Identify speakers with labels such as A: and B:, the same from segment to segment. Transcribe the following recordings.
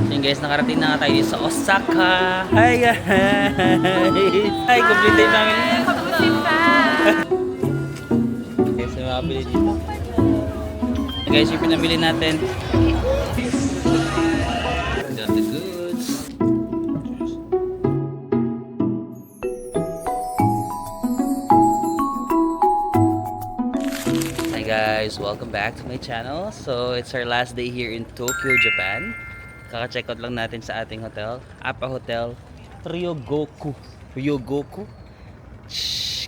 A: So yun guys, nakarating na nga tayo sa Osaka. Hi guys! Hi, complete time namin. Guys, may mabili dito. Hey guys, yung pinabili natin. Got the goods. Hi guys, welcome back to my channel. So it's our last day here in Tokyo, Japan. Kaka-check out lang natin sa ating hotel, Appa Hotel Ryogoku. Shhh.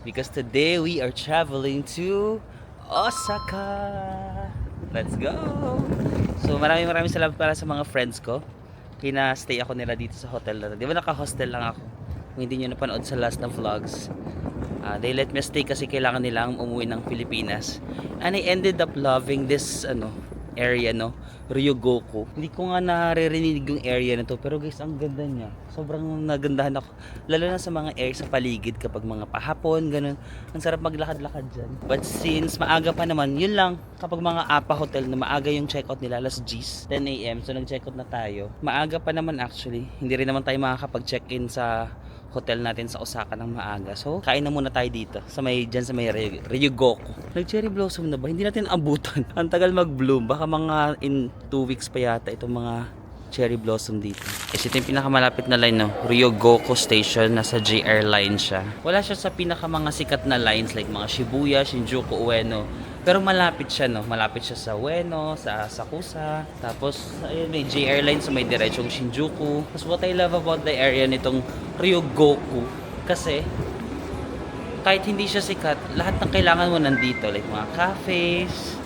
A: Because today we are traveling to Osaka. Let's go. So maraming salamat para sa mga friends ko. Kina-stay ako nila dito sa hotel na. Di ba naka-hostel lang ako? Kung hindi nyo napanood sa last na vlogs. They let me stay kasi kailangan nilang umuwi ng Pilipinas. And I ended up loving this area, no? Ryogoku. Hindi ko nga naririnig yung area na to, pero guys, ang ganda niya. Sobrang nagandahan ako. Lalo na sa mga area sa paligid kapag mga pahapon, ganun. Ang sarap maglakad-lakad dyan. But since maaga pa naman, yun lang. Kapag mga Appa Hotel na maaga yung checkout nila, alas 10 a.m. So nag-checkout na tayo. Maaga pa naman actually. Hindi rin naman tayo makakapag-check-in sa hotel natin sa Osaka ng maaga. So, kain na muna tayo dito. Dyan sa may Ryogoku. Nag-cherry blossom na ba? Hindi natin abutan. Ang tagal mag-bloom. Baka mga in 2 weeks pa yata itong mga cherry blossom dito. Kasi ito yung pinakamalapit na line, no? Ryogoku Station. Nasa JR line siya. Wala siya sa pinaka mga sikat na lines like mga Shibuya, Shinjuku, Ueno. Pero malapit siya, no? Malapit siya sa Ueno, sa Asakusa. Tapos, ayun, may JR line, so may diretsong Shinjuku. Tapos what I love about the area nitong Ryogoku, kasi kahit hindi siya sikat, lahat ng kailangan mo nandito. Like mga cafes,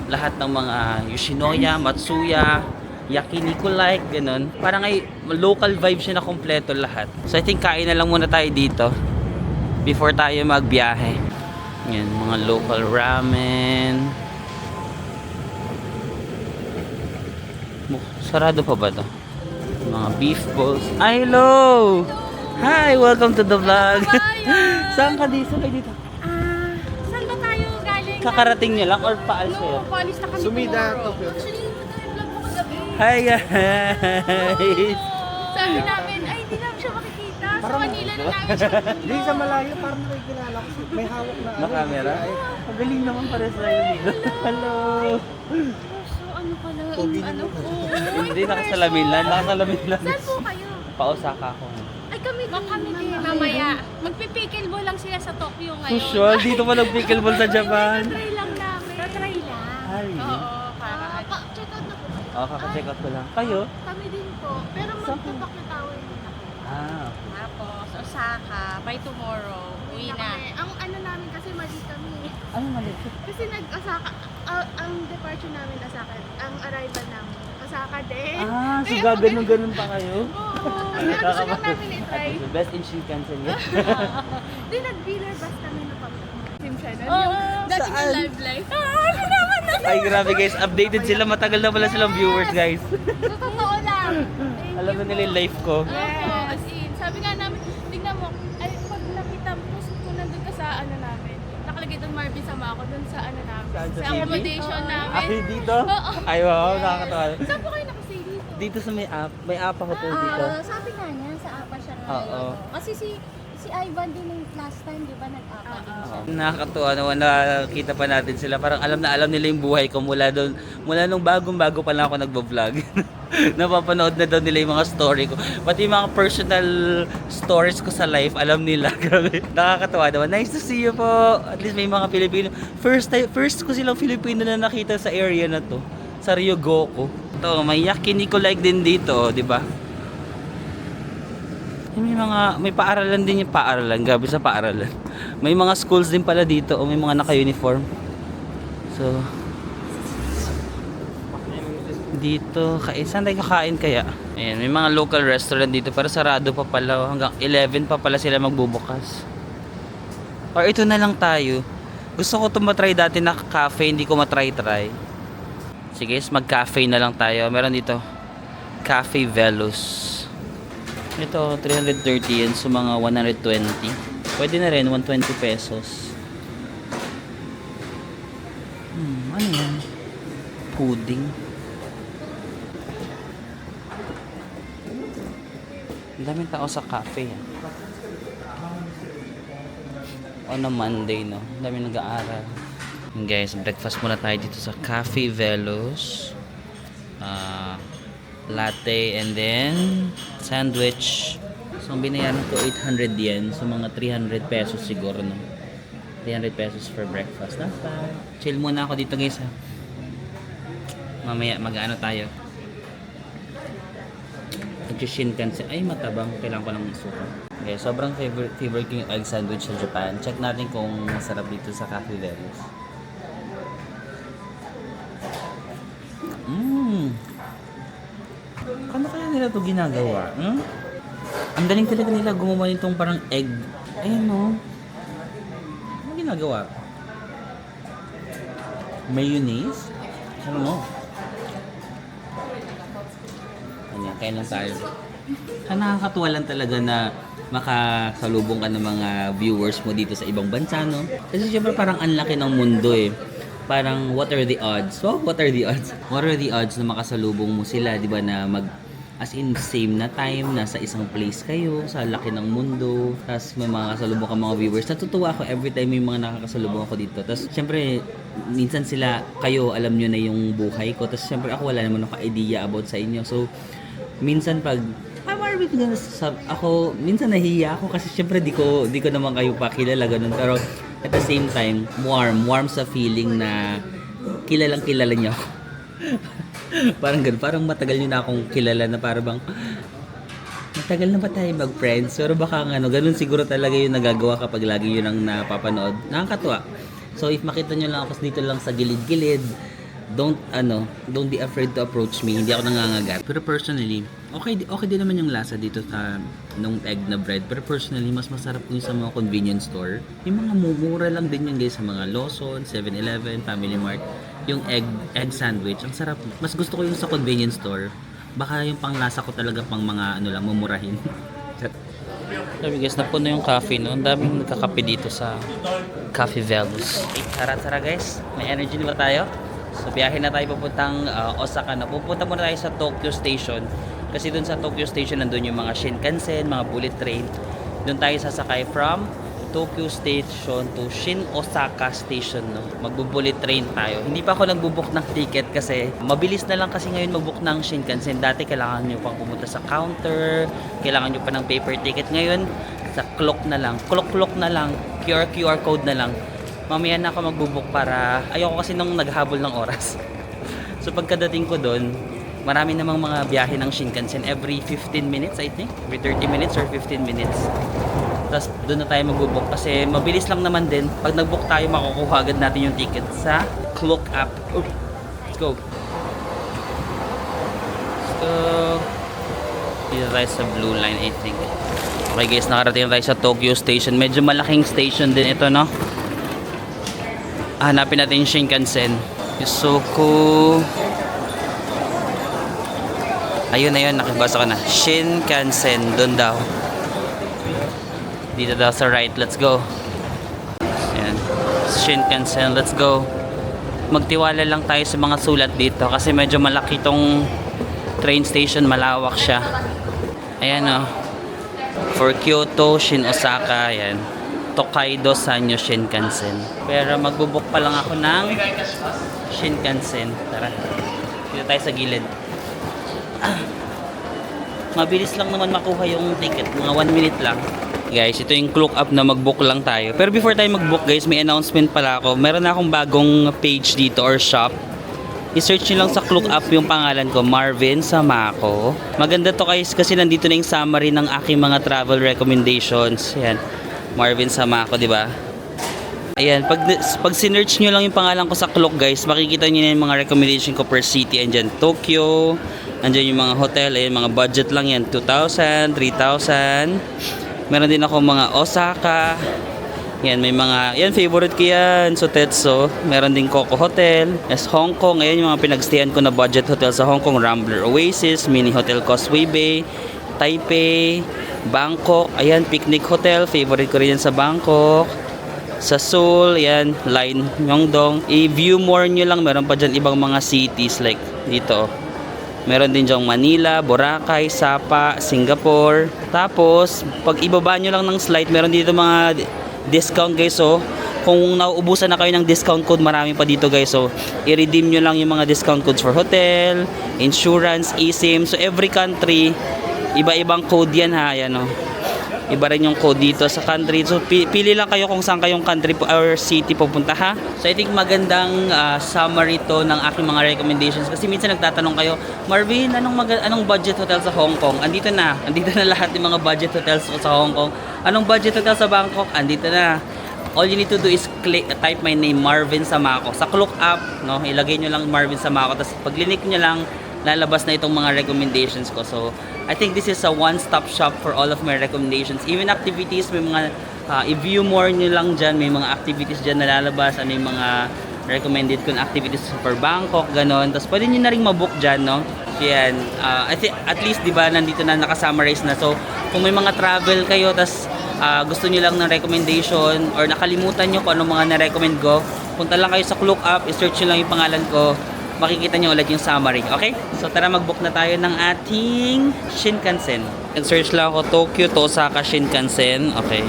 A: lahat ng mga Yoshinoya, Matsuya, Yakiniku like, ganun. Parang ay local vibe siya na kompleto lahat. So I think kain na lang muna tayo dito before tayo magbiyahe. Yan, mga local ramen. Sarado pa ba to? Mga beef balls. Ay, hello! Hi! Welcome to the vlog! Saan ka dito? Saan kayo dito?
B: Saan ba tayo galing?
A: Kakarating niyo lang or paalis kayo?
B: Paalis na kami
C: Sumida,
B: tomorrow.
C: Tokyo.
B: Actually, nag-vlog ko kagabi.
A: Hi guys!
B: Sabi namin, ay hindi namin siya makikita. Sa Manila na namin siya makikita.
C: Hindi sa malayo, parang nakikilala ko. May hawak na
A: Na camera? Ang galing naman para sa dito. Hello!
B: So ano pala,
C: Pogi
B: ano
C: naman.
B: po?
A: Hindi nakasalamin lang. Nakasalamin lang.
B: Saan po kayo?
A: Pa-Osaka ako.
B: Ay kami din mamaya. Magpipikilbo lang sila sa Tokyo ngayon.
A: Usual, dito pa nag-pickleball sa Japan.
B: Try lang namin. Try lang.
A: Ay,
B: Oo, para check out na po.
A: oh, kaka-check out ko lang. Kayo?
B: Kami din po. Pero magpa-Tokyo Tower din ako.
A: Ah,
B: Tapos, Osaka, by tomorrow, uwi na.
D: Ang ano namin kasi mali kami.
A: ano mali?
D: Kasi nag-Osaka, ang departure namin Osaka, ang arrival namin Osaka din.
A: Ah, so gaganon-ganon pa kayo?
D: Oo, pero gusto lang namin i-try.
A: The best in Shinkansen yun.
D: Di nag-dealer bus kami na pag Team Channel.
B: Oo,
D: Dati
A: saan?
D: na live.
A: Ay, grabe guys. Updated sila. Matagal na pala silang viewers, guys.
B: Sa totoo lang.
A: Alam na nila yung life ko.
D: Yes. As in, sabi nga namin, tignan mo, ay pag nakita mo, post ko nandun ka sa ano namin. Nakalagay doon Marvin sama ako doon sa ano namin.
A: Saan, sa
D: Sa
A: TV?
D: accommodation namin.
A: Ay, dito?
D: Oo.
A: Ay, wow. Nakakatawa.
D: Saan po kayo nakastay dito?
A: Dito sa may app hotel dito.
B: Sabi nga niya, sa APA siya na.
A: Oo.
B: Kasi si Ivan din yung last time, di ba, nag-APA din siya.
A: Nakakatuwa naman, nakakita pa natin sila. Parang alam na alam nila yung buhay ko mula nung bagong-bago pa lang ako nagbo-vlog. Napapanood na daw nila yung mga story ko. Pati yung mga personal stories ko sa life, alam nila. Grabe. Nakakatuwa naman. Nice to see you po. At least may mga Pilipino. First ko silang Filipino na nakita sa area na to. Sa Ryogoku. Ito, may Yakiniku like din dito, di ba? May paaralan din yung paaralan. Gabi sa paaralan. May mga schools din pala dito o may mga naka-uniform. So, dito, saan tayo kakain kaya? Ayan, may mga local restaurant dito pero sarado pa pala. Hanggang 11 pa pala sila magbubukas. Or ito na lang tayo. Gusto ko ito matry dati na cafe, hindi ko matry-try. Sige, mag-cafe na lang tayo. Meron dito, Cafe Velus. Ito, 330 yan. So, mga 120. Pwede na rin, 120 pesos. Ano yan? Pudding. daming tao sa cafe. On a Monday, no? Daming nag-aaral. Guys, breakfast muna tayo dito sa Cafe Velos. Latte and then sandwich. So, ang binayaran ko 800 yen. So, mga 300 pesos siguro, no? 300 pesos for breakfast. Not bad. Chill muna ako dito, guys, ha? Mamaya, mag-ano tayo. Shinkansen. Ay, matabang. Kailangan ko ng suka. Okay, sobrang favorite ko yung egg sandwich sa Japan. Check natin kung masarap dito sa Cafe Velos. Ano kaya nila ito ginagawa? Ang daling talaga nila gumawa nitong parang egg. Ayun, no? Ano ginagawa? Mayonnaise? Ano mo? Kaya lang tayo. Nakakatuwa lang talaga na makasalubong ka ng mga viewers mo dito sa ibang bansa, no? Kasi syempre parang ang laki ng mundo eh. Parang what are the odds? So, what are the odds? What are the odds na makasalubong mo sila, di ba, na as in same na time, nasa isang place kayo, sa laki ng mundo, tapos may mga kasalubong ka mga viewers. Natutuwa ako every time may mga nakakasalubong ako dito. Tapos, syempre, minsan sila, kayo, alam nyo na yung buhay ko. Tapos, syempre, ako wala naman ako idea about sa inyo. So, minsan pag ako minsan nahihiya ako kasi syempre di ko naman kayo pa kilala ganun, pero at the same time warm sa feeling na kilala niyo ako. Parang ganun, parang matagal niyo na akong kilala na para bang matagal na ba tayo mag-friends, pero baka ganun siguro talaga yung nagagawa kapag lagi yun ang napapanood. Nakakatuwa. So if makita niyo lang ako dito lang sa gilid-gilid, don't be afraid to approach me. Hindi ako nangangagat. Pero personally, okay din naman yung lasa dito sa nung egg na bread. Pero personally, mas masarap ko yung sa mga convenience store. Yung mga mumura lang din yun, guys, sa mga Lawson, 7-Eleven, Family Mart. Yung egg sandwich, ang sarap. Mas gusto ko yung sa convenience store. Baka yung panglasa ko talaga pang mga mumurahin. Sabi guys, napuno yung cafe, no? Ang daming nagkakape dito sa Cafe Velos. Tara guys, may energy na ba tayo? So, biyahe na tayo papuntang Osaka na. Pupunta muna tayo sa Tokyo Station. Kasi dun sa Tokyo Station, nandun yung mga Shinkansen, mga bullet train. Dun tayo sasakay from Tokyo Station to Shin Osaka Station. No? Magbo-bullet train tayo. Hindi pa ako nagbubook ng ticket kasi mabilis na lang kasi ngayon magbook ng Shinkansen. Dati kailangan nyo pang pumunta sa counter, kailangan nyo pa ng paper ticket. Ngayon, sa clock na lang, QR code na lang. Mamaya na ako magbubook para ayoko kasi nung naghabol ng oras. So pagkadating ko doon, marami namang mga biyahe ng Shinkansen every 15 minutes, I think. Every 30 minutes or 15 minutes. Tapos doon na tayo magbubook kasi mabilis lang naman din. Pag nagbook tayo, makukuha agad natin yung ticket sa Klook app. Let's go. Dito tayo sa Blue Line, I think. Okay guys, nakarating tayo sa Tokyo Station. Medyo malaking station din ito, no? Hanapin natin yung Shinkansen. Yusoku. Ayun, nakibasa ko na. Shinkansen, doon daw. Dito daw sa right, let's go. Ayan. Shinkansen, let's go. Magtiwala lang tayo sa mga sulat dito kasi medyo malaki tong train station, malawak siya. Ayan, oh. For Kyoto, Shin Osaka, ayan. Tokaido Sanyo Shinkansen. Pero magbubook pa lang ako ng Shinkansen. Tara. Dito tayo sa gilid. Mabilis lang naman makuha yung ticket. Mga 1 minute lang. Guys, ito yung Klook app na magbook lang tayo. Pero before tayo magbook guys, may announcement pala ako. Meron na akong bagong page dito or shop. I-search nyo lang sa Klook app yung pangalan ko, Marvin Samako. Maganda to guys kasi nandito na yung summary ng aking mga travel recommendations. Yan. Marvin Samako, di ba? Ayan, pag sinearch nyo lang yung pangalan ko sa Klook guys, makikita nyo na yung mga recommendation ko per city. Andyan Tokyo, andyan yung mga hotel, ayan, mga budget lang yan, 2,000, 3,000. Meron din ako mga Osaka. Yan, may mga, yan, favorite ko yan, Sotetsu. Meron din Coco Hotel. Yes, Hong Kong, ayan yung mga pinagstayan ko na budget hotel sa Hong Kong. Rambler Oasis, Mini Hotel Causeway Bay, Taipei, Bangkok, ayan, Picnic Hotel, favorite ko rin yan sa Bangkok. Sa Seoul, ayan, Line Myeongdong. I-view more nyo lang, meron pa dyan ibang mga cities like dito. Meron din dyang Manila, Boracay, Sapa, Singapore. Tapos, pag ibaba nyo lang ng slide, meron dito mga discount guys. So, kung nauubusan na kayo ng discount code, marami pa dito guys. So, i-redeem nyo lang yung mga discount codes for hotel, insurance, eSIM. So, every country, iba-ibang code yan ha. Ayan o. Iba rin yung code dito sa country. So, pili lang kayo kung saan kayong country or city pupunta ha. So, I think magandang summary to ng aking mga recommendations. Kasi minsan nagtatanong kayo, Marvin, anong budget hotel sa Hong Kong? Andito na lahat ng mga budget hotels sa Hong Kong. Anong budget hotel sa Bangkok? Andito na. All you need to do is type my name, Marvin Samaco. Sa Klook app, no, ilagay nyo lang Marvin Samaco. Tapos pag linik nyo lang, lalabas na itong mga recommendations ko. So, I think this is a one-stop shop for all of my recommendations. Even activities, may mga i-view more nyo lang dyan. May mga activities dyan na lalabas. Ano yung mga recommended kong activities for Bangkok, ganon. Tapos pwede nyo na rin mabook dyan, no? So, yan. I think, at least, di ba, nandito na nakasummarize na. So, kung may mga travel kayo, tas gusto nyo lang ng recommendation or nakalimutan nyo kung anong mga na-recommend ko, punta lang kayo sa Klook app, i-search nyo lang yung pangalan ko, makikita nyo ulit yung summary. Okay? So tara, mag-book na tayo ng ating Shinkansen. Search lang ako Tokyo to Osaka Shinkansen. Okay.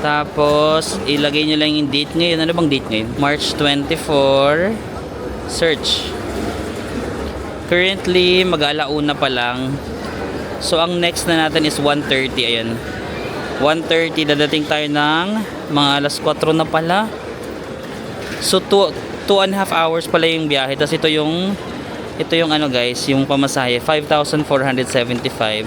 A: Tapos ilagay nyo lang yung date ngayon. Ano bang date ngayon? March 24. Search. Currently mag-alauna pa lang. So ang next na natin is 1:30. Ayan, 1:30. Dadating tayo ng mga alas 4 na pala. So 2.5 hours pala yung biyahe. Tapos ito yung ano guys, yung pamasahe, 5,475.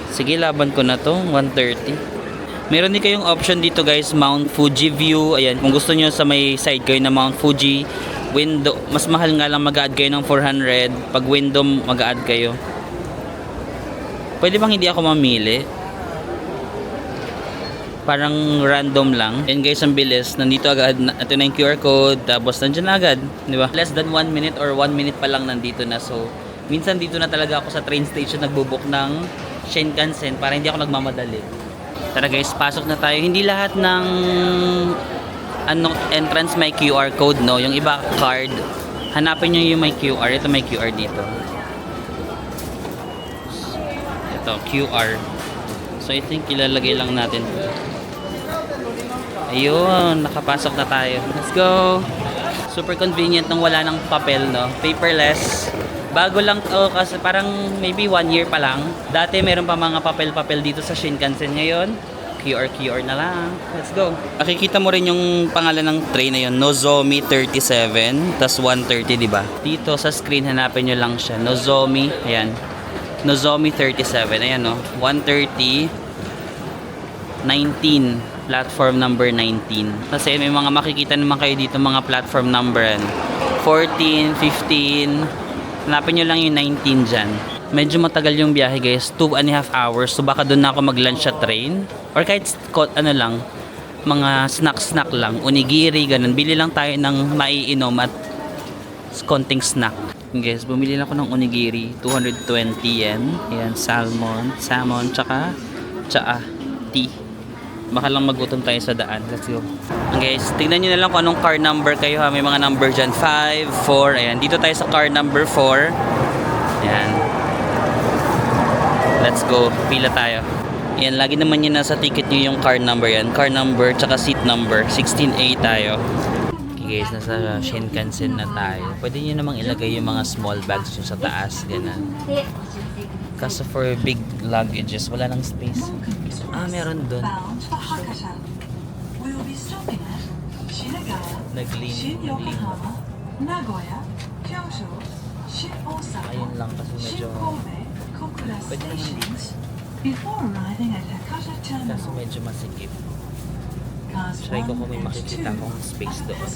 A: Sige, laban ko na to. 1:30. Meron din kayong option dito guys, Mount Fuji view. Ayan, kung gusto nyo sa may side kayo na Mount Fuji window, mas mahal nga lang mag-add kayo ng 400. Pag window, mag-add kayo. Pwede bang hindi ako mamili? Parang random lang. And guys, ang bilis. Nandito agad. Ito na yung QR code. Tapos nandiyan na agad. Di ba? Less than 1 minute or 1 minute pa lang nandito na. So, minsan dito na talaga ako sa train station nagbubook ng Shinkansen para hindi ako nagmamadali. Tara guys, pasok na tayo. Hindi lahat ng entrance may QR code, no? Yung iba card. Hanapin nyo yung may QR. Ito may QR dito. Ito, QR. So, I think ilalagay lang natin. Ayun, nakapasok na tayo. Let's go! Super convenient nung wala ng papel, no? Paperless. Bago lang to kasi parang maybe 1 year pa lang. Dati meron pa mga papel-papel dito sa Shinkansen. Ngayon, QR na lang. Let's go! Makikita mo rin yung pangalan ng train na yun. Nozomi 37. Tas 1:30, diba? Dito sa screen, hanapin nyo lang siya. Nozomi. Ayan. Nozomi 37. Ayan, no? 1:30. 19. Platform number 19. Kasi may mga makikita naman kayo dito mga platform number 14, 15. Hanapin nyo lang yung 19 dyan. Medyo matagal yung biyahe guys. 2.5 hours. So baka doon na ako mag-lunch sa train. Or kahit ano lang, mga snack lang. Onigiri, ganun. Bili lang tayo ng maiinom at konting snack. Guys, bumili lang ako ng onigiri. 220 yen. Ayan, salmon, tsaka tea. Baka lang magutom tayo sa daan. Let's go. Guys, tignan nyo na lang kung anong car number kayo ha. May mga number dyan. 5, 4. Ayan. Dito tayo sa car number 4. Ayan. Let's go. Pila tayo. Ayan. Lagi naman yun nasa ticket nyo yung car number yan. Car number tsaka seat number. 16A tayo. Okay guys, nasa Shinkansen na tayo. Pwede nyo namang ilagay yung mga small bags nyo sa taas. Ganun. Kaso for big luggages, wala nang space. Meron doon. Naglim. Ayun lang kasi medyo pwede naman dito. Kaso medyo masikip. Try ko kung may makikita akong space doon.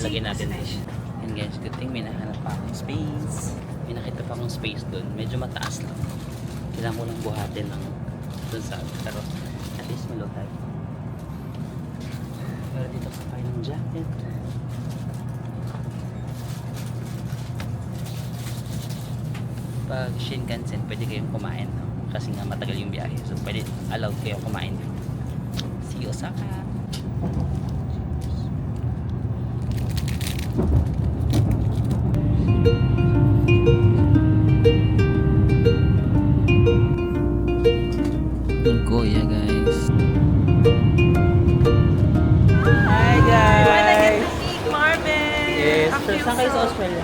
A: Ilagay natin doon. And guys, good thing may nahanap pa akong space. May nakita pa akong space doon. Medyo mataas lang. Kailangan ko lang buhatin lang doon sa pero at least may low tayo. Pero dito sa kayo ng jacket. Pag Shinkansen, pwede kayong kumain. No? Kasi nga matagal yung biyahe. So pwede allowed kayong kumain. See you, Osaka! kayo sa Australia?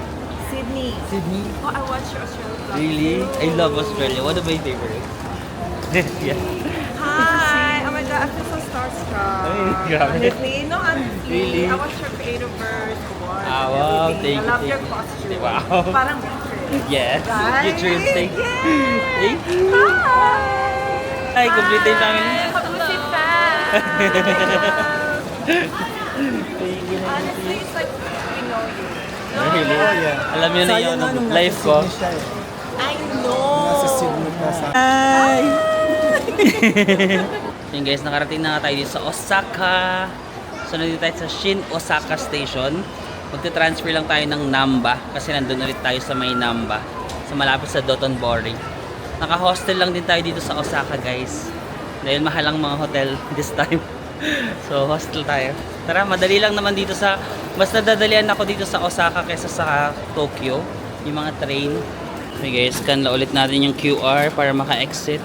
C: Sydney.
A: Sydney?
D: Oh, I watch your Australia vlog.
A: Really? I love Australia. One of my favorites. Yeah.
E: Hi! Oh my god, I feel so starstruck.
A: Ay, grabe.
E: Honestly, no, honestly.
A: Really?
E: I watched your creative verse awards.
A: Ah, wow.
E: everything.
A: Thank
E: I love
A: you,
E: your
A: thank you.
E: costume.
A: Wow.
E: Parang waitress.
A: Yes.
E: Right?
A: Future thank you. Thank you.
E: Hi!
A: Hi, complete na yung family.
D: Kapusit pa!
E: Honestly, it's like we know you.
A: Really?
C: yeah.
A: Alam yun na
C: Sayang
A: yun,
C: nga nung
A: life
C: nasa
A: ko.
C: Sydney siya eh.
E: I know!
C: Nasa Sydney ka sa...
A: Hi! Yun guys, nakarating na nga tayo dito sa Osaka. So nandito tayo sa Shin Osaka Station. Magte-transfer lang tayo ng Namba kasi nandun ulit tayo sa may Namba, sa malapit sa Dotonbori. Naka-hostel lang din tayo dito sa Osaka guys. Dahil mahal ang mga hotel this time. So hostel tayo. Tara, madali lang naman dito sa... Mas nadadalian ako dito sa Osaka kaysa sa Tokyo. Yung mga train. Okay guys, scan na ulit natin yung QR para maka-exit.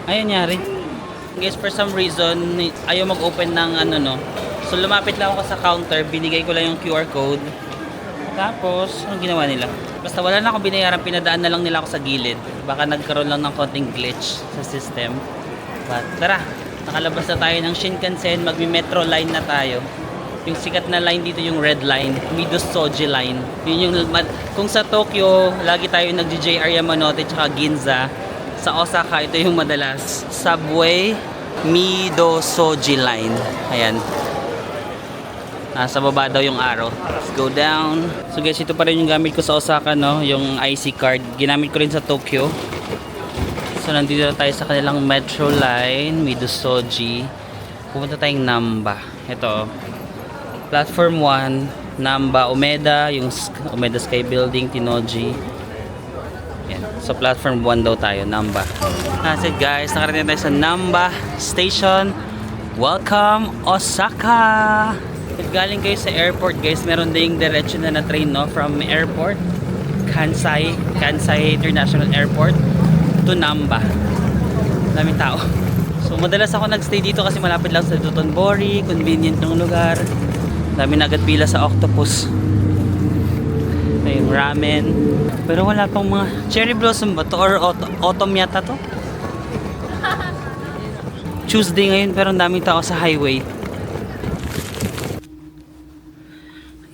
A: Ayun nyari. Guys, for some reason, ayaw mag-open ng ano no. So lumapit lang ako sa counter, binigay ko lang yung QR code. Tapos, anong ginawa nila? Basta wala na akong binayaran, pinadaan na lang nila ako sa gilid. Baka nagkaroon lang ng konting glitch sa system. But tara, nakalabas na tayo ng Shinkansen, magmi-metro line na tayo. Yung sikat na line dito yung red line, Midosoji line. Yun yung, kung sa Tokyo, lagi tayo nag-JR Yamanote tsaka Ginza. Sa Osaka, ito yung madalas. Subway Midosoji line. Ayan. Nasa baba daw yung arrow. Let's go down. So guys, ito pa rin yung gamit ko sa Osaka, no? Yung IC card. Ginamit ko rin sa Tokyo. So nandito tayo sa kanilang metro line, Midosoji. Pupunta tayong Namba. Ito. Platform 1, Namba, Umeda, yung Umeda Sky Building, Tinoji. Yan. So platform 1 daw tayo, Namba. That's it guys, nakarating tayo sa Namba Station. Welcome, Osaka! If galing kayo sa airport guys, meron ding diretso na train no, from airport, Kansai International Airport to Namba. Daming tao. So madalas ako nagstay dito kasi malapit lang sa Dotonbori, convenient yung lugar. Dami na agad pila sa Octopus. May ramen. Pero wala pang mga cherry blossom ba to or autumn yata to? Tuesday ngayon pero ang daming tao sa highway.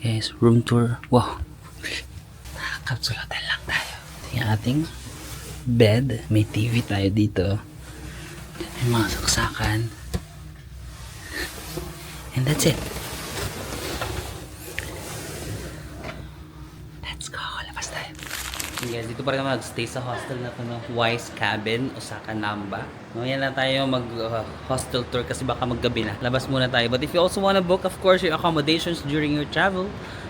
A: Yes, room tour. Wow. Capsule hotel lang tayo. Ito yung ating bed. May TV tayo dito. May mga saksakan. And that's it. Let's go. Labas tayo. Guys, dito pa rin naman nag-stay sa hostel na ito, no? Wise Cabin, Osaka, Namba. No, yan na tayo mag-hostel tour kasi baka maggabi na. Labas muna tayo. But if you also want to book, of course, your accommodations during your travel,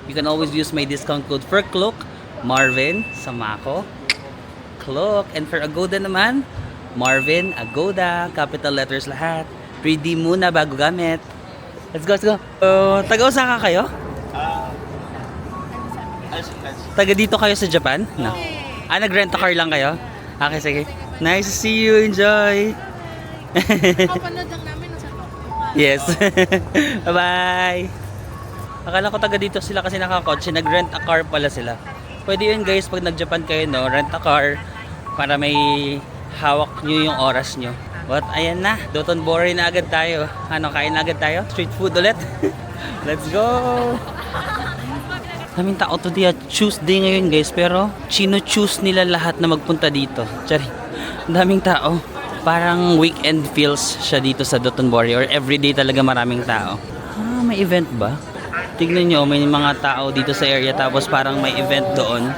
A: you can always use my discount code for Klook, Marvin, Samako, Klook. And for Agoda naman, Marvin, Agoda, capital letters lahat. Redeem muna bago gamit. Let's go, let's go. Taga-Osaka kayo? Taga dito kayo sa Japan? No. Nag-rent a car lang kayo? Okay, sige. Nice to see you. Enjoy.
B: Kapanood lang namin sa Tokyo.
A: Yes. Bye-bye. Akala ko taga dito sila kasi nakakotse. Nag-rent a car pala sila. Pwede yun guys pag nag-Japan kayo, no? Rent a car para may hawak nyo yung oras nyo. But ayan na. Dotonbori na agad tayo. Kain na agad tayo? Street food ulit? Let's go! Daming tao today at Tuesday ngayon guys, pero chino-choose nila lahat na magpunta dito. Tsari, daming tao. Parang weekend feels siya dito sa Dotonbori or everyday talaga maraming tao. May event ba? Tignan nyo, may mga tao dito sa area tapos parang may event doon.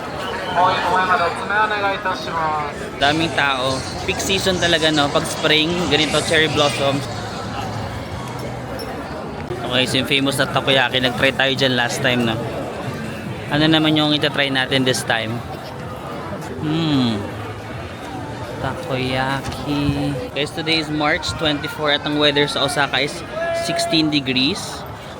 A: Daming tao. Peak season talaga no, pag spring, ganito cherry blossoms. Okay, so yung famous na takoyaki, nag-try tayo dyan last time no. Ano naman yung itatry natin this time? Takoyaki. Guys, today is March 24 at ang weather sa Osaka is 16 degrees.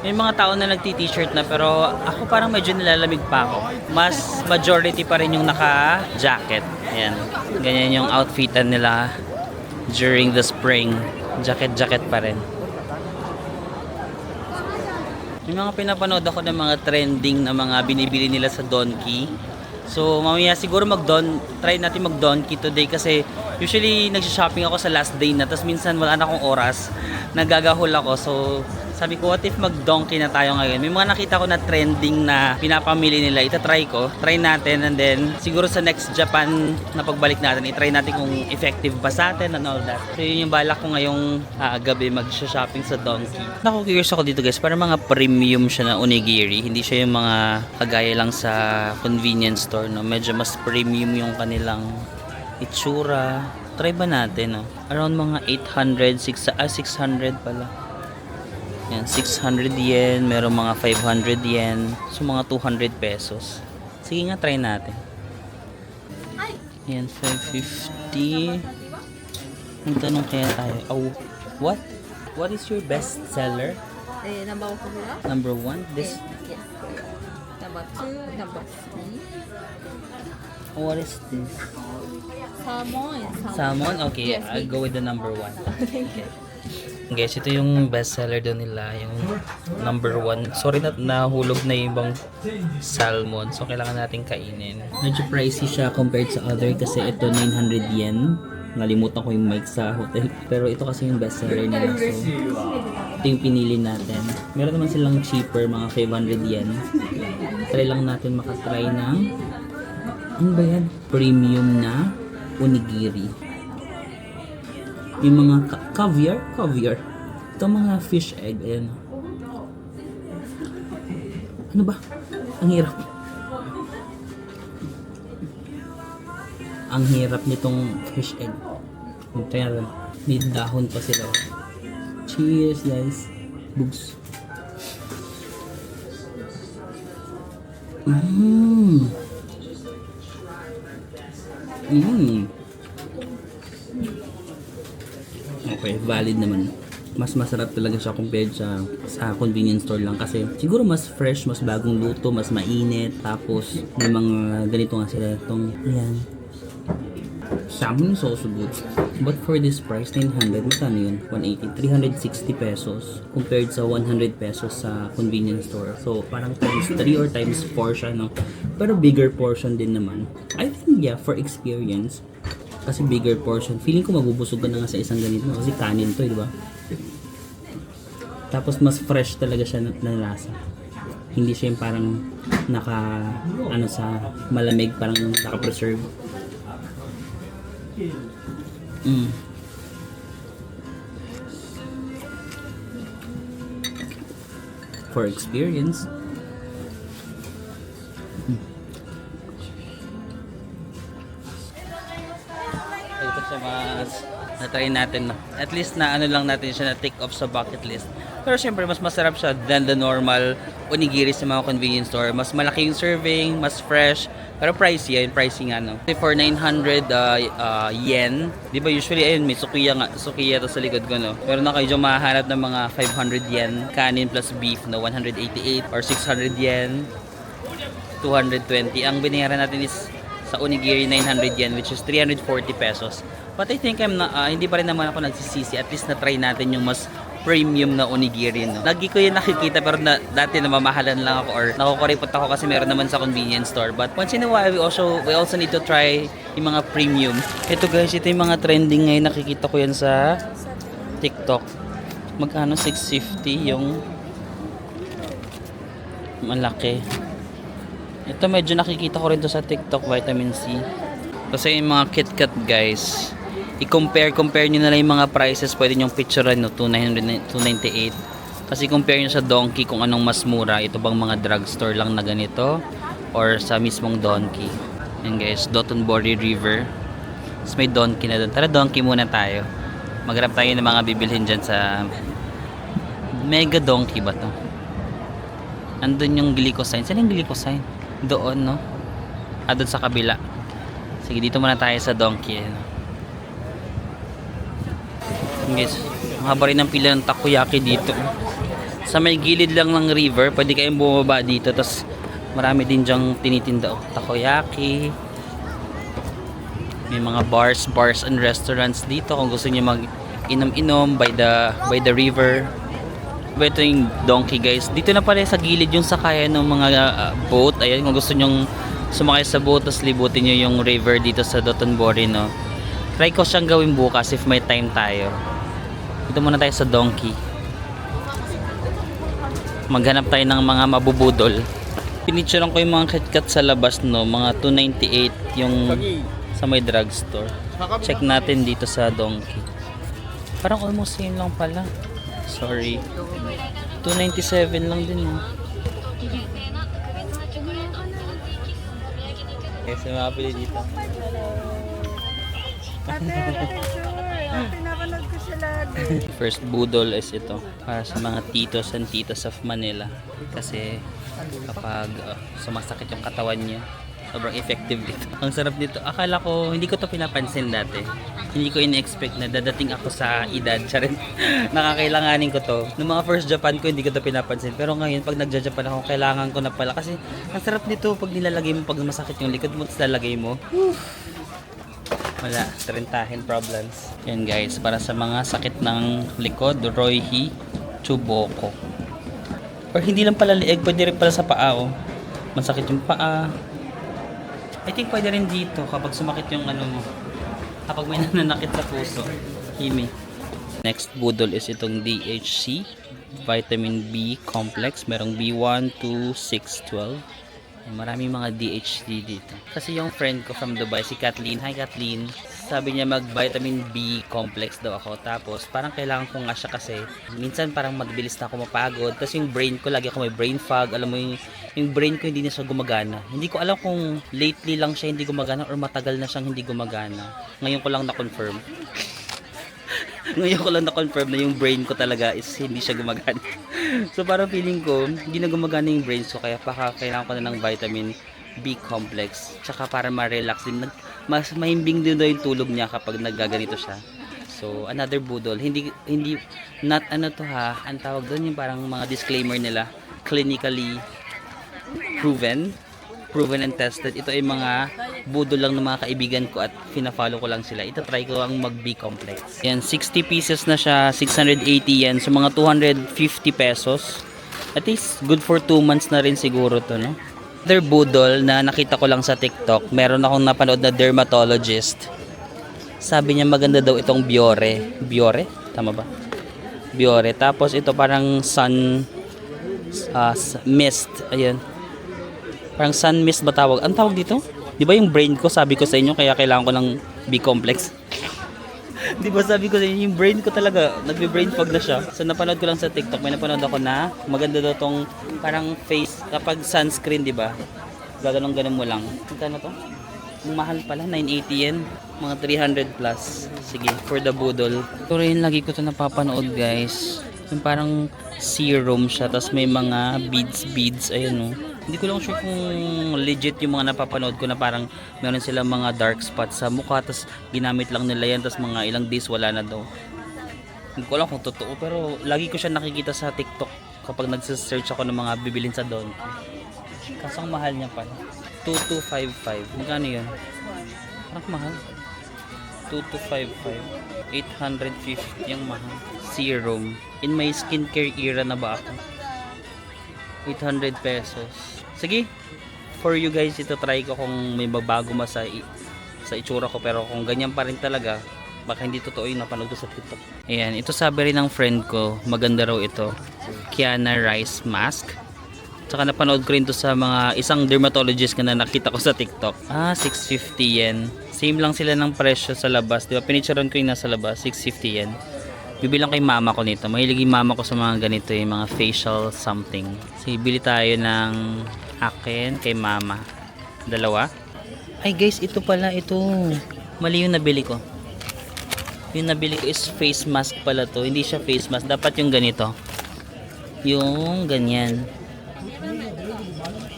A: May mga tao na nagti-t-shirt na pero ako parang medyo nilalamig pa ako. Mas majority pa rin yung naka-jacket. Ayan. Ganyan yung outfitan nila during the spring. Jacket pa rin. May mga pinapanood ako ng mga trending na mga binibili nila sa Donkey. So mamaya siguro try natin mag Donkey today kasi usually nagsha-shopping ako sa last day na, tapos minsan wala na akong oras, nagagahol ako. So sabi ko, what if mag Donkey na tayo ngayon? May mga nakita ko na trending na pinapamili nila, itatry ko, try natin, and then siguro sa next Japan na pagbalik natin, itry natin kung effective ba sa atin and all that. So yun yung balak ko ngayong gabi, mag-shopping sa Donkey. Naku-curious ako dito guys, parang mga premium siya na onigiri, hindi siya yung mga kagaya lang sa convenience store, no? Medyo mas premium yung kanilang itsura. Try ba natin, no? Around mga 600 pala. Yan, 600 yen, meron mga 500 yen, so mga 200 pesos. Sige nga, try natin. Yan, 550. Ang tanong kaya tayo, what? What is your best seller?
E: Number 1.
A: Number 1? This?
E: Yes. Number 2, number 3.
A: What is this?
E: Salmon.
A: Salmon? Okay,
E: Yes,
A: I'll go with the number 1.
E: Thank you.
A: Guys, ito yung best seller doon nila, yung number 1. Sorry na nahulog na yung ibang salmon, so kailangan natin kainin. Medyo pricey siya compared sa other kasi ito 900 yen. Nalimutan ko yung mic sa hotel. Pero ito kasi yung best seller nila, so ito yung pinili natin. Meron naman silang cheaper, mga 500 yen. Try lang natin makatry ng ano ba yan? Premium na onigiri. Yung mga caviar. Ito mga fish egg, ayan. Ano ba? Ang hirap. Ang hirap nitong fish egg. Pero may dahon pa sila. Cheers guys. Bugs. Okay, valid naman. Mas masarap talaga siya compared sa convenience store lang kasi siguro mas fresh, mas bagong luto, mas mainit. Tapos may mga ganito nga sila itong ayan. Salmon is also good. But for this price, 900, magkano yun? 180, 360 pesos compared sa 100 pesos sa convenience store. So parang times 3 or times 4 siya, no? Pero bigger portion din naman. I think yeah, for experience, kasi bigger portion. Feeling ko mabubusog ka na nga sa isang ganito kasi kanin to, di ba? Tapos mas fresh talaga siya na lasa. Hindi siya yung parang sa malamig, parang naka-preserve. For experience. Ito siya na-try natin. At least na ano lang natin siya na take off sa bucket list. Pero syempre mas masarap siya than the normal onigiri sa mga convenience store. Mas malaki yung serving, mas fresh. Pero pricey, ayun, pricey nga, no? For 900 yen, di ba usually, ayun, may sukiya to sa likod ko, no? Pero na kayo dyan mahahanap ng mga 500 yen, kanin plus beef, no? 188 or 600 yen, 220. Ang binayaran natin is sa onigiri 900 yen, which is 340 pesos. But I think hindi pa rin naman ako nagsisisi. At least na-try natin yung mas premium na onigiri, no? Lagi ko yung nakikita pero dati namamahalan lang ako or nakukuripot ako kasi meron naman sa convenience store. But once in a while, we also need to try yung mga premium. Ito guys, ito yung mga trending ngayon. Nakikita ko yan sa TikTok. Magkano? 650 yung malaki. Ito medyo nakikita ko rin to sa TikTok, vitamin C. Kasi yung mga KitKat guys, i-compare nyo na lang yung mga prices, pwede nyong picturean, no? 298. Kasi compare nyo sa Donkey kung anong mas mura. Ito bang mga drugstore lang na ganito or sa mismong Donkey. Yan guys, Dotonbori River. Tapos may Donkey na doon. Tara, Donkey muna tayo. Maghanap tayo ng mga bibilhin dyan sa Mega Donkey ba to? Andun yung glycosine. Saan yung glycosine? Doon, no? Doon sa kabila. Sige, dito muna tayo sa Donkey. Guys, ang haba rin ng pila ng takoyaki dito. Sa may gilid lang ng river, pwede kayong bumaba dito. Tapos marami din dyang tinitinda takoyaki. May mga bars and restaurants dito kung gusto niyo mag inom-inom by the river. Ito yung donkey guys. Dito na pala sa gilid yung sakayan ng mga boat. Ayan, kung gusto nyong sumakay sa boat, tapos libutin nyo yung river dito sa Dotonbori, no. Try ko siyang gawin bukas if may time tayo. Dito muna tayo sa donkey. Maghanap tayo ng mga mabubudol. Pinicturean ko yung mga KitKat sa labas, no. Mga 298 yung sa may drugstore. Check natin dito sa donkey. Parang almost same lang pala. Sorry. 297 lang din, no. Kasi makapili dito.
E: Ate, picture. Pinapanood ko siya lagi.
A: First budol is ito para sa mga titos and titas of Manila, kasi kapag sumasakit yung katawan niya, sobrang effective dito. Ang sarap dito. Akala ko, hindi ko to pinapansin dati. Hindi ko in-expect na dadating ako sa edad. Charin. Nakakailanganin ko to. Noong mga first Japan ko, hindi ko to pinapansin. Pero ngayon, pag nagja-Japan ako, kailangan ko na pala. Kasi ang sarap dito pag nilalagay mo, pag masakit yung likod mo, tapos lalagay mo. Wala, trentahin problems. Yan guys, para sa mga sakit ng likod, Royhi Chuboko. Or hindi lang pala lieg, pwede rin pala sa paa, oh. Masakit yung paa. I think pwede rin dito kapag sumakit yung ano mo. Kapag may nananakit sa puso. Himi. Next budol is itong DHC, Vitamin B Complex. Merong B1, 2, 6, 12. Maraming mga DHD dito. Kasi yung friend ko from Dubai, si Kathleen. Hi Kathleen. Sabi niya mag-vitamin B complex daw ako. Tapos parang kailangan ko nga siya kasi minsan parang magbilis na ako mapagod. Kasi yung brain ko, lagi ako may brain fog. Alam mo yung brain ko hindi na siya gumagana. Hindi ko alam kung lately lang siya hindi gumagana or matagal na siyang hindi gumagana. Ngayon ko lang na-confirm. Ngayon ko lang na-confirm na yung brain ko talaga is hindi siya gumagana. So parang feeling ko, hindi na gumagana yung brain ko, kaya kailangan ko na ng vitamin B complex. Tsaka para ma-relax din. Mas mahimbing din daw yung tulog niya kapag naggaganito siya. So another budol. Hindi, not ano to ha, ang tawag doon yung parang mga disclaimer nila. Clinically proven and tested. Ito ay mga budol lang ng mga kaibigan ko at fina-follow ko lang sila. Ito try ko ang mag B complex. Yan, 60 pieces na siya, 680 yen. So mga 250 pesos. At least good for 2 months na rin siguro to, no? Other budol na nakita ko lang sa TikTok, meron akong napanood na dermatologist. Sabi niya maganda daw itong Biore. Biore? Tama ba? Biore. Tapos ito parang sun mist. Ayan. Parang sun mist ba tawag? Ang tawag dito? Di ba yung brain ko, sabi ko sa inyo, kaya kailangan ko ng B-complex? Di ba sabi ko sa inyo, yung brain ko talaga, nagbe-brain fog na siya. So napanood ko lang sa TikTok, may napanood ako na maganda daw tong parang face, kapag sunscreen, di ba? Gaganong-ganon mo lang. Magkano to? Ang mahal pala, 980 yen. Mga 300 plus. Sige, for the budol. Ito rin, lagi ko to napapanood guys. Yung parang serum siya, tapos may mga beads, ayun o. Hindi ko lang sure kung legit yung mga napapanood ko na parang meron silang mga dark spots sa mukha, tapos ginamit lang nila yan, tapos mga ilang days wala na daw. Hindi ko alam kung totoo, pero lagi ko siya nakikita sa TikTok kapag nagsisearch ako ng mga bibilin sa doon. Kasang mahal niya pala. 2255. Magkano yun? Parang mahal. 2255. 850 yung mahal. Serum. In my skincare era na ba ako? 800 pesos. Sige, for you guys, ito try ko kung may magbago ma sa itsura ko, pero kung ganyan pa rin talaga, baka hindi totoo yung napanood ko sa TikTok. Ayan, ito sabi rin ng friend ko, maganda raw ito. Kiana Rice Mask. Tsaka napanood ko rin to sa mga isang dermatologist na nakita ko sa TikTok. 650 yen. Same lang sila ng presyo sa labas. Diba, pinicturean ko yung nasa labas, 650 yen. Bibilang kay mama ko nito. Mahilig yung mama ko sa mga ganito, yung mga facial something. So, bili tayo ng akin kay mama. Dalawa. Ay guys, ito pala, ito. Mali yung nabili ko. Yung nabili ko is face mask pala to. Hindi siya face mask. Dapat yung ganito. Yung ganyan.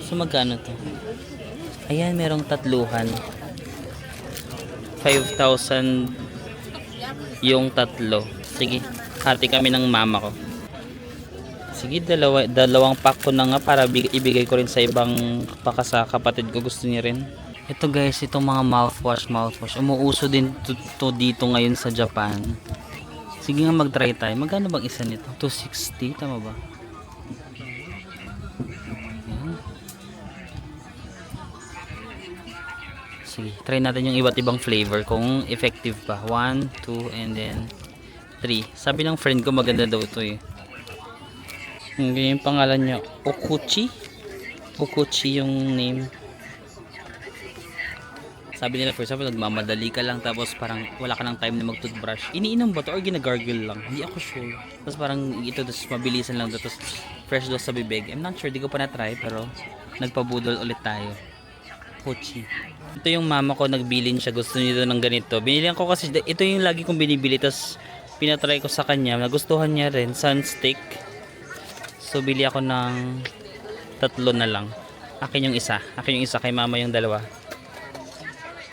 A: So, magkano to? Ayan, merong tatluhan. 5,000 yung tatlo. Sige, hati kami ng mama ko. Sige, dalawang pack ko na nga para ibigay ko rin sa ibang sa kapatid ko, gusto niya rin. Ito guys, itong mga mouthwash. Umuuso din to dito ngayon sa Japan. Sige nga, mag-try tayo. Magkano bang isa nito? 260, tama ba? Ayan. Sige, try natin yung iba't ibang flavor kung effective pa. 1, 2, and then 3. Sabi ng friend ko maganda daw ito eh. Yung pangalan niya, Okuchi. Okuchi yung name. Sabi nila, for example, nagmamadali ka lang tapos parang wala ka ng time na mag-toothbrush. Iniinom ba to or ginagargle lang? Hindi ako sure. Tapos parang ito, tapos mabilisan lang to, tapos fresh daw sa bibig. I'm not sure, di ko pa na-try, pero nagpabudol ulit tayo. Kochi. Ito yung mama ko, nagbilin siya, gusto niya ng ganito. Binilihan ko kasi, ito yung lagi kong binibili, tapos pinatry ko sa kanya, nagustuhan niya rin, sunstick. So, bili ako ng 3 na lang. Akin yung isa, kay mama yung 2.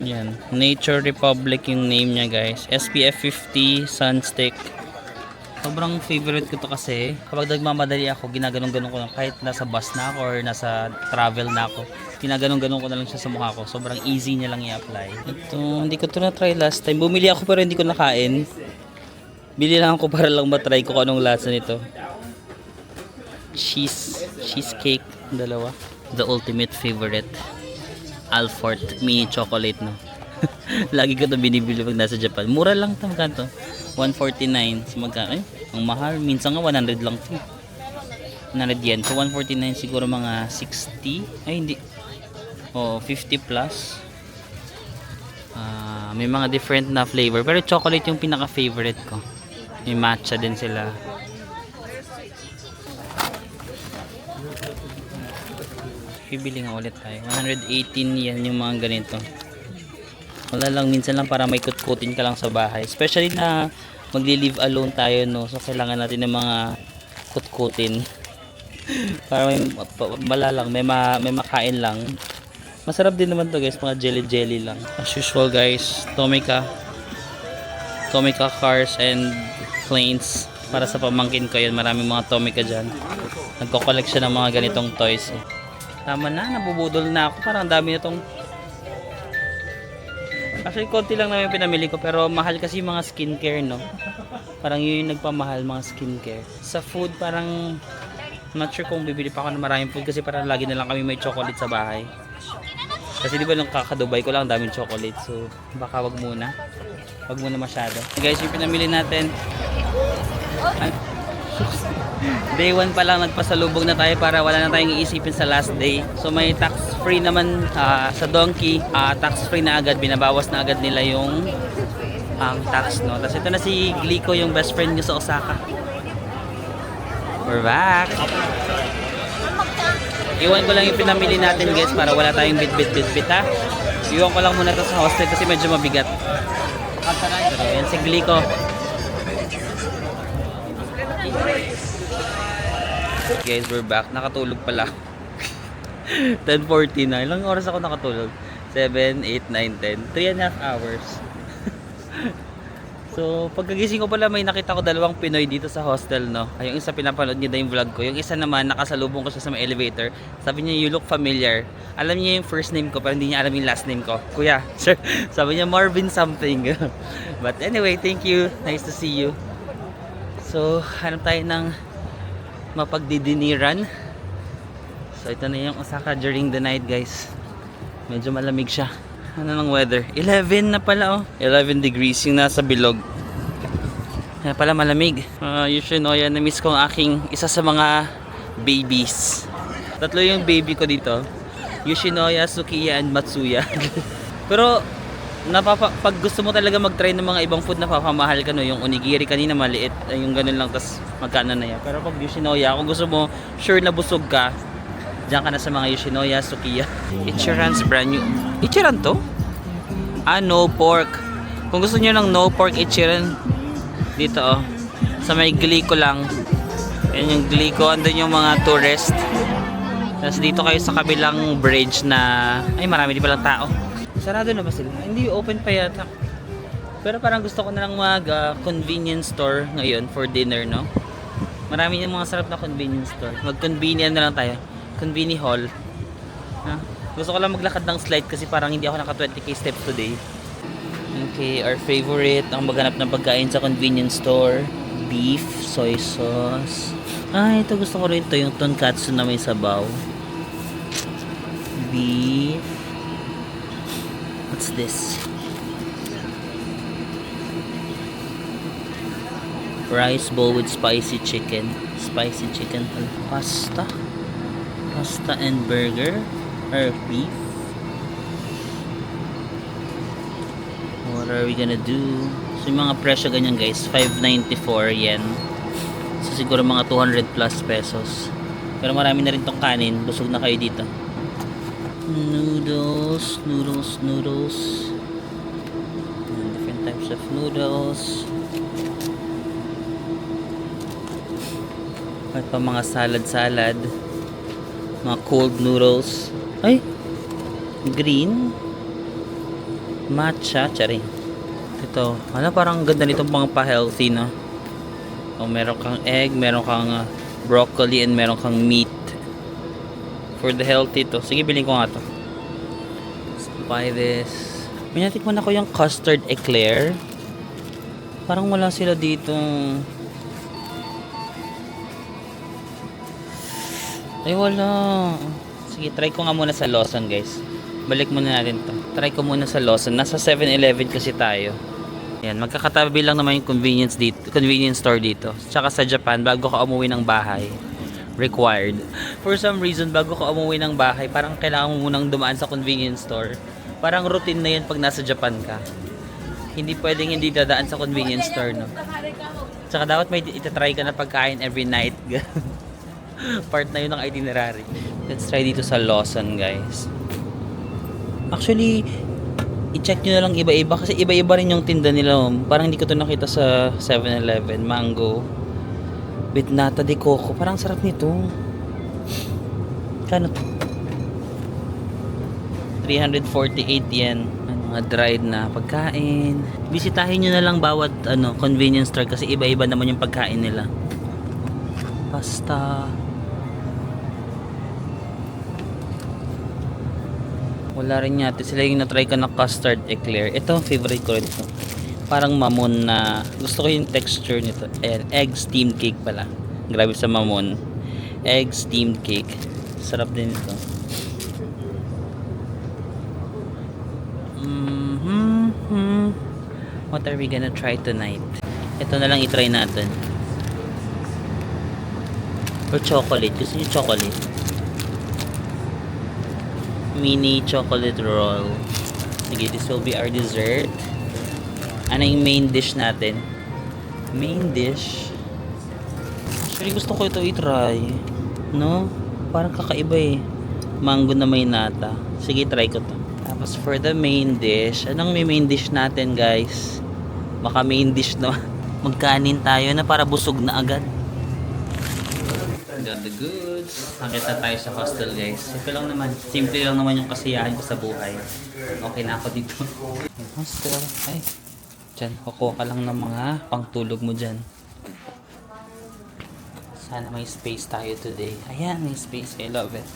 A: Yan, Nature Republic yung name niya guys. SPF 50 sunstick. Sobrang favorite ko to kasi kapag nagmamadali ako, ginaganon-ganon ko lang kahit nasa bus na ako or nasa travel na ako. Ginaganon-ganon ko na lang siya sa mukha ko. Sobrang easy niya lang i-apply. Ito, hindi ko to na-try last time. Bumili ako pero hindi ko nakain. Bili lang ako para lang matry ko kung anong lasa nito. Cheesecake, 2. The ultimate favorite. Alfort mini chocolate, no. Lagi ko 'to binibili pag nasa Japan. Mura lang 'to, magkano? 149. So magkano? Ang mahal, minsan nga 100 lang 'to. 100 yen. So 149 siguro mga 60. Ay hindi. Oh, 50 plus. May mga different na flavor, pero chocolate yung pinaka favorite ko. May matcha din sila. Bibili nga ulit tayo. 118 yan yung mga ganito. Wala lang, minsan lang para may kutkutin ka lang sa bahay. Especially na magli-live alone tayo, no. So kailangan natin ng mga kutkutin. Para may malalang, may makain lang. Masarap din naman to guys, mga jelly lang. As usual guys, Tomica cars and planes. Para sa pamangkin ko yan, maraming mga Tomica dyan. Nagko-collect siya ng mga ganitong toys. Tama na, nabubudol na ako. Parang dami na tong... Actually, konti lang naman yung pinamili ko. Pero mahal kasi yung mga skincare, no? Parang yun yung nagpamahal, mga skincare. Sa food, parang... Not sure kung bibili pa ako ng maraming food. Kasi parang lagi na lang kami may chocolate sa bahay. Kasi di ba nung kakadubay ko lang, daming chocolate. So, baka wag muna. Wag muna masyado. Guys, yung pinamili natin... Day 1 pa lang nagpasalubog na tayo para wala na tayong iisipin sa last day. So may tax free naman sa Donkey. Tax free na agad, binabawas na agad nila yung tax, no. Tapos ito na si Glico, yung best friend niyo sa Osaka. We're back. Iwan ko lang yung pinamili natin guys para wala tayong bit ha. Iwan ko lang muna to sa hostel kasi medyo mabigat. Pero yan si Glico. Guys, we're back. Nakatulog pala. 10:40 na. Ilang oras ako nakatulog? 7, 8, 9, 10. 3.5 hours. So, pagkagising ko pala, may nakita ko 2 Pinoy dito sa hostel, no? Ay, yung isa pinapanood niya na yung vlog ko. Yung isa naman, nakasalubong ko siya sa may elevator. Sabi niya, you look familiar. Alam niya yung first name ko, pero hindi niya alam yung last name ko. Kuya, sir. Sabi niya, Marvin something. But anyway, thank you. Nice to see you. So, hanap tayo ng mapagdidiniran. So ito na yung Osaka during the night guys. Medyo malamig siya. Ano ng weather? 11 na pala, oh. 11 degrees yung nasa bilog. Kaya pala malamig. Yoshinoya, na-miss ko ang aking isa sa mga babies. 3 yung baby ko dito. Yoshinoya, Sukiya, and Matsuya. Pero pag gusto mo talaga mag-try ng mga ibang food, napapamahal ka, no. Yung onigiri kanina maliit, yung ganun lang, tas magkano na yan. Pero pag Yoshinoya, kung gusto mo sure na busog ka, diyan ka na sa mga Yoshinoya, Sukiya. Ichiran's brand new. Ichiran to? No pork. Kung gusto niyo ng no pork Ichiran, dito, oh, sa may Glico lang. Yan yung Glico, andun yung mga tourist. Tapos dito kayo sa kabilang bridge na, ay marami di palang tao. Sarado na ba sila? Hindi, open pa yata. Pero parang gusto ko na lang convenience store ngayon for dinner, no? Marami yung mga sarap na convenience store. Mag-convenient na lang tayo. Conveni hall. Gusto ko lang maglakad ng slide kasi parang hindi ako naka 20k steps today. Okay, our favorite, ang maghanap ng pagkain sa convenience store. Beef, soy sauce. Ah, ito gusto ko rin to, yung tonkatsu na may sabaw. Beef. What's this? Rice bowl with spicy chicken. Spicy chicken. Pasta. Pasta and burger. Or beef. What are we gonna do? So yung mga presyo ganyan guys, 594 yen. So siguro mga 200 plus pesos. Pero marami na rin tong kanin. Busog na kayo dito. Noodles, noodles, noodles. Different types of noodles. At pa mga salad-salad. Mga cold noodles. Ay! Green. Matcha. Charing. Ito. Ano parang ganda nitong pang pa-healthy, no? O, meron kang egg, meron kang broccoli, and meron kang meat. For the healthy to. Sige, bilhin ko nga to. Let's buy this. May natikman ako yung custard eclair. Parang wala sila ditong... Ay, wala. Sige, try ko nga muna sa Lawson, guys. Balik muna natin to. Try ko muna sa Lawson. Nasa 7-Eleven kasi tayo. Yan, magkakatabi lang naman yung convenience store dito. Tsaka sa Japan, bago ka umuwi ng bahay, required. For some reason, bago ka umuwi ng bahay, parang kailangan mo munang dumaan sa convenience store. Parang routine na yun pag nasa Japan ka. Hindi pwedeng hindi dadaan sa convenience store, no? Tsaka dapat may itatry ka na pagkain every night. Part na yun ng itinerary. Let's try dito sa Lawson, guys. Actually, i-check nyo na lang iba-iba kasi iba-iba rin yung tinda nila. Parang hindi ko to nakita sa 7-Eleven. Mango with nata de coco. Parang sarap nito. Kano to? 348 yen. Mga dried na pagkain. Bisitahin nyo na lang bawat convenience store kasi iba-iba naman yung pagkain nila. Pasta. Wala rin yata sila yung na-try ko na custard eclair. Ito, favorite ko rin ito. Parang mamon na, gusto ko yung texture nito. Ayan, egg steamed cake pala. Grabe sa mamon. Egg steamed cake. Sarap din ito. What are we gonna try tonight? Ito na lang i-try natin. Or chocolate. Gusto niyo chocolate? Mini chocolate roll. Sige, this will be our dessert. Ano yung main dish natin? Main dish? Actually, gusto ko ito i-try. No? Parang kakaiba eh. Mango na may nata. Sige, try ko to. Tapos for the main dish, anong may main dish natin, guys? Baka main dish na magkanin tayo na para busog na agad. Got the goods. Nakita tayo sa hostel, guys. Ito lang naman. Simple lang naman yung kasiyahan ko sa buhay. Okay na ako dito. Hostel. Ay. Diyan. Kukuha ka lang ng mga pangtulog mo dyan. Sana may space tayo today. Ayan, may space. I love it.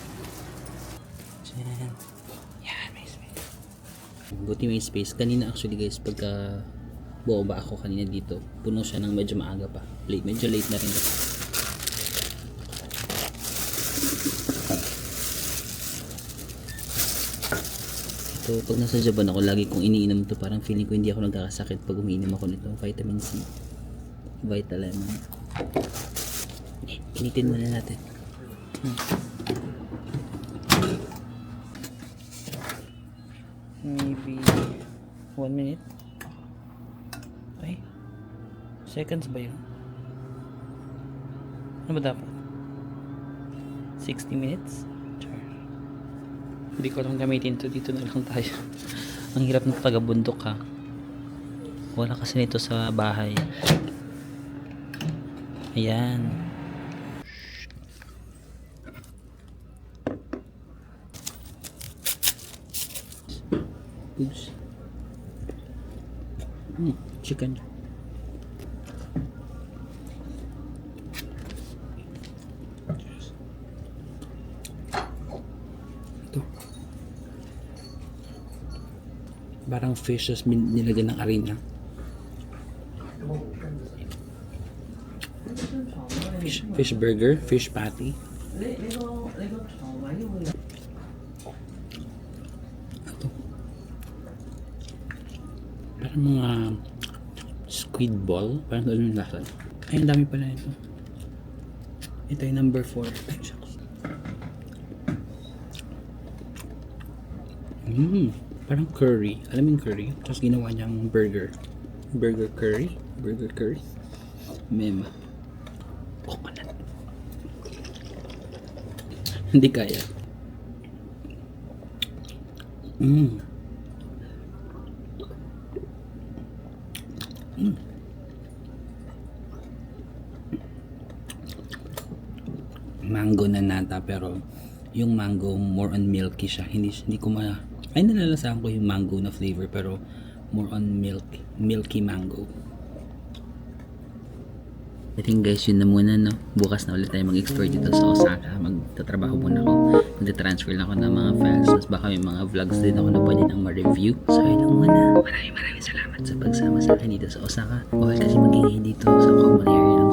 A: Diyan. Yan, may space. Buti may space. Kanina actually, guys, pagka buo ba ako kanina dito, puno siya ng medyo maaga pa. Medyo late na rin kasi. So, pag nasa Japan ako, lagi kong iniinom to. Parang feeling ko hindi ako nagkakasakit pag umiinom ako nito. Vitamin C. Vitalemon. Initin muna natin. Maybe 1 minute. Ay. Seconds ba yun? Ano ba dapat? 60 minutes? Hindi ko lang gamitin to. Dito na lang tayo. Ang hirap ng taga-bundok, ha. Wala kasi nito sa bahay. Ayan. Oops. Chicken. Ito. Parang fish tas nilagyan ng arena. Fish burger, fish patty. Ito. Parang mga squid ball. Parang doon yung lasa. Ay, ang dami pala ito. Ito yung number 4. Ay, shucks. Parang curry. Alam mo yung curry? Tapos ginawa niyang burger. Burger curry. Burger curry. Mema. Coconut. Hindi kaya. Mango na nata, pero yung mango more on milky siya. Hindi ko ay nalalasahan ko yung mango na flavor, pero more on milky mango. I think guys, yun na muna, no? Bukas na ulit tayo mag-explore dito sa Osaka. Magtatrabaho muna ako. Magta-transfer lang ako ng mga files. Tapos baka may mga vlogs din ako na pwede nang ma-review. So yun lang muna. Maraming salamat sa pagsama sa akin dito sa Osaka. Bawal kasi magingay dito sa common area.